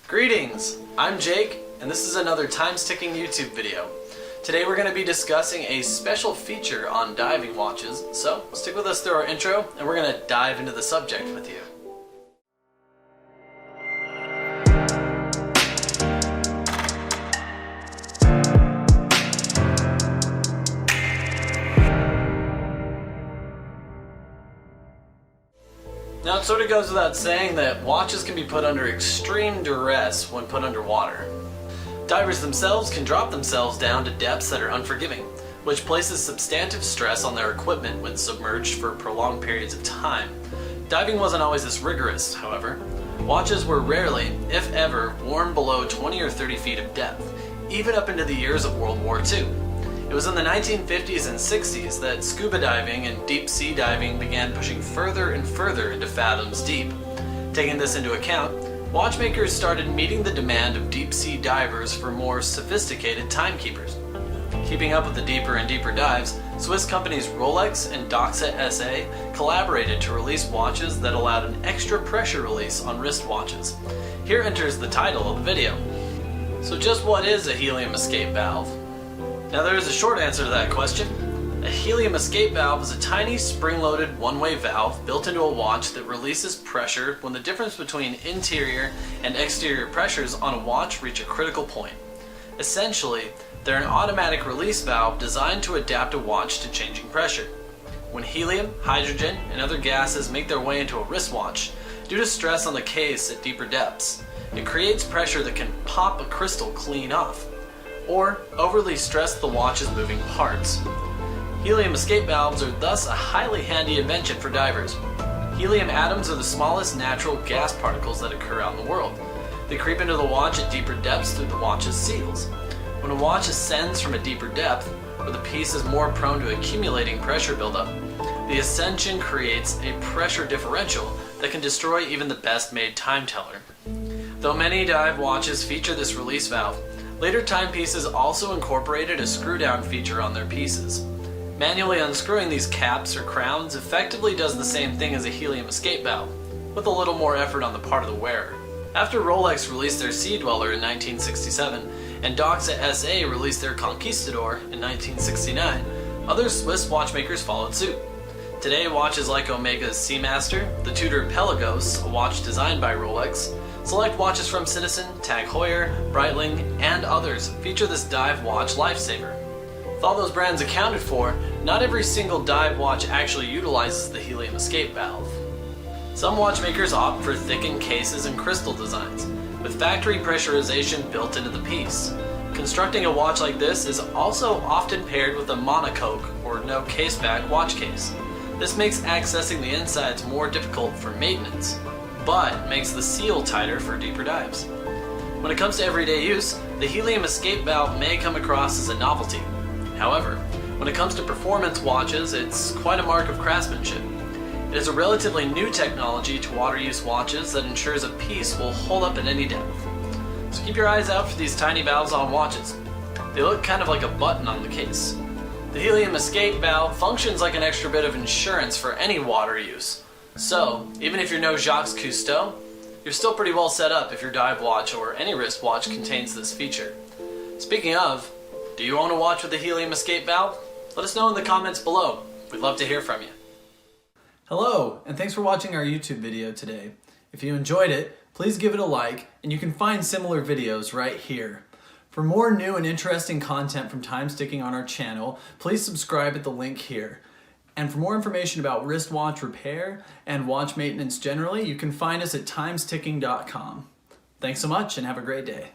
Greetings, I'm Jake, and this is another time-ticking YouTube video. Today we're going to be discussing a special feature on diving watches, so stick with us through our intro and we're going to dive into the subject with you. Now it sort of goes without saying that watches can be put under extreme duress when put underwater. Divers themselves can drop themselves down to depths that are unforgiving, which places substantive stress on their equipment when submerged for prolonged periods of time. Diving wasn't always this rigorous, however. Watches were rarely, if ever, worn below 20 or 30 feet of depth, even up into the years of World War II. It was in the 1950s and 60s that scuba diving and deep sea diving began pushing further and further into fathoms deep. Taking this into account, watchmakers started meeting the demand of deep sea divers for more sophisticated timekeepers. Keeping up with the deeper and deeper dives, Swiss companies Rolex and Doxa SA collaborated to release watches that allowed an extra pressure release on wristwatches. Here enters the title of the video. So just what is a helium escape valve? Now there is a short answer to that question. A helium escape valve is a tiny spring-loaded one-way valve built into a watch that releases pressure when the difference between interior and exterior pressures on a watch reach a critical point. Essentially, they're an automatic release valve designed to adapt a watch to changing pressure. When helium, hydrogen, and other gases make their way into a wristwatch, due to stress on the case at deeper depths, it creates pressure that can pop a crystal clean off, or overly stress the watch's moving parts. Helium escape valves are thus a highly handy invention for divers. Helium atoms are the smallest natural gas particles that occur out in the world. They creep into the watch at deeper depths through the watch's seals. When a watch ascends from a deeper depth, where the piece is more prone to accumulating pressure buildup, the ascension creates a pressure differential that can destroy even the best made time teller. Though many dive watches feature this release valve, later timepieces also incorporated a screw-down feature on their pieces. Manually unscrewing these caps or crowns effectively does the same thing as a helium escape valve, with a little more effort on the part of the wearer. After Rolex released their Sea Dweller in 1967 and Doxa SA released their Conquistador in 1969, other Swiss watchmakers followed suit. Today, watches like Omega's Seamaster, the Tudor Pelagos, a watch designed by Rolex, select watches from Citizen, Tag Heuer, Breitling, and others feature this dive watch lifesaver. With all those brands accounted for, not every single dive watch actually utilizes the helium escape valve. Some watchmakers opt for thickened cases and crystal designs, with factory pressurization built into the piece. Constructing a watch like this is also often paired with a monocoque or no caseback watch case. This makes accessing the insides more difficult for maintenance, but makes the seal tighter for deeper dives. When it comes to everyday use, the helium escape valve may come across as a novelty. However, when it comes to performance watches, it's quite a mark of craftsmanship. It is a relatively new technology to water use watches that ensures a piece will hold up at any depth. So keep your eyes out for these tiny valves on watches. They look kind of like a button on the case. The helium escape valve functions like an extra bit of insurance for any water use. So, even if you're no Jacques Cousteau, you're still pretty well set up if your dive watch or any wristwatch contains this feature. Speaking of, do you own a watch with a helium escape valve? Let us know in the comments below. We'd love to hear from you. Hello, and thanks for watching our YouTube video today. If you enjoyed it, please give it a like, and you can find similar videos right here. For more new and interesting content from Time-Sticking on our channel, please subscribe at the link here. And for more information about wristwatch repair and watch maintenance generally, you can find us at timesticking.com. Thanks so much and have a great day.